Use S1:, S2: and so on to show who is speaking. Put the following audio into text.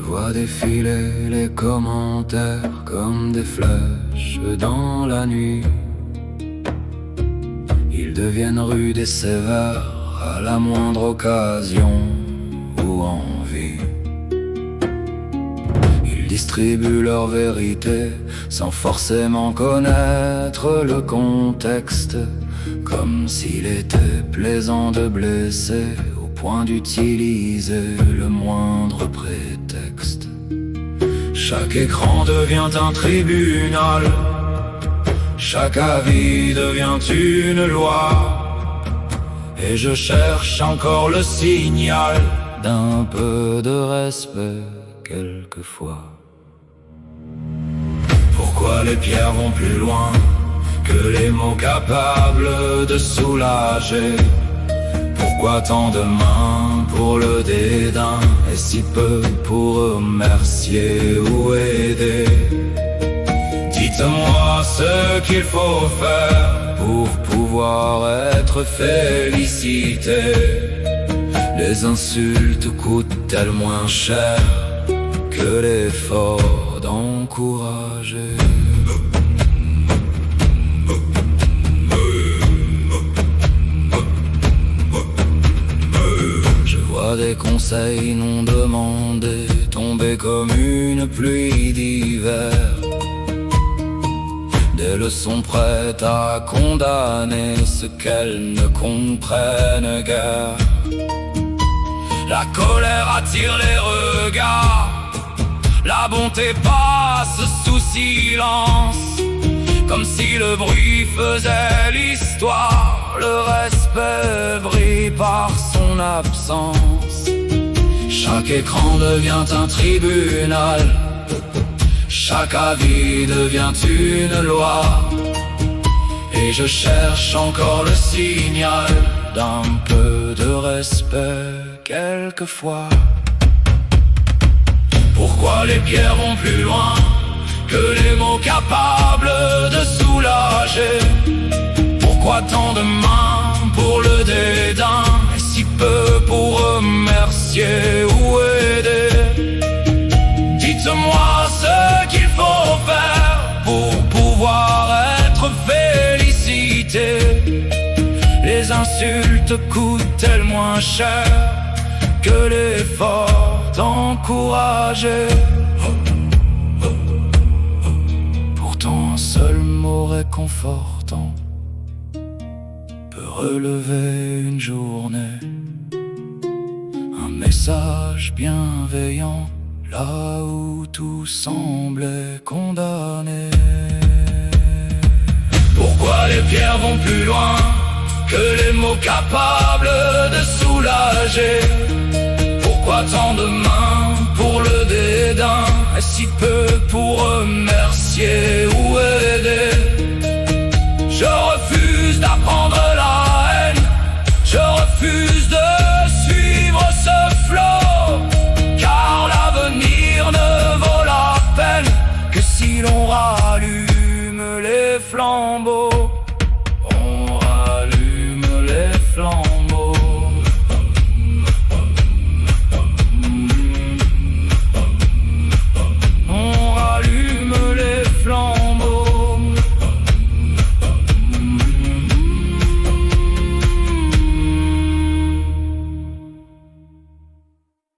S1: vois défiler les commentaires comme des flèches dans la nuit. Ils deviennent rudes et sévères à la moindre occasion ou envie. Ils distribuent leur vérité sans forcément connaître le contexte, comme s'il était plaisant de blesser au point d'utiliser le moindre prétexte. Chaque écran devient un tribunal, chaque avis devient une loi, et je cherche encore le signal d'un peu de respect quelquefois. Pourquoi les pierres vont plus loin que les mots capables de soulager? Pourquoi tant de mains pour le dédain et si peu pour remercier ou aider? Dites-moi ce qu'il faut faire pour pouvoir être félicité. Les insultes coûtent tellement cher que l'effort d'encourager. Je vois des conseils non demandés tomber comme une pluie d'hiver, des leçons prêtes à condamner ce qu'elles ne comprennent guère. La colère attire les regards, la bonté passe sous silence, comme si le bruit faisait l'histoire. Le respect brille par son absence. Chaque écran devient un tribunal, chaque avis devient une loi, et je cherche encore le signal d'un peu de respect quelquefois. Pourquoi les pierres vont plus loin que les mots capables de soulager? Pourquoi tant de mains pour le dédain et si peu pour remercier ou aider? Dites-moi ce qu'il faut faire pour pouvoir être félicité. Les insultes coûtent tellement cher que l'effort d'encourager. Pourtant un seul mot réconfortant peut relever une journée, un message bienveillant là où tout semblait condamné. Pourquoi les pierres vont plus loin que les mots capables de soulager? Pourquoi tant de mains pour le dédain et si peu pour remercier ou aider?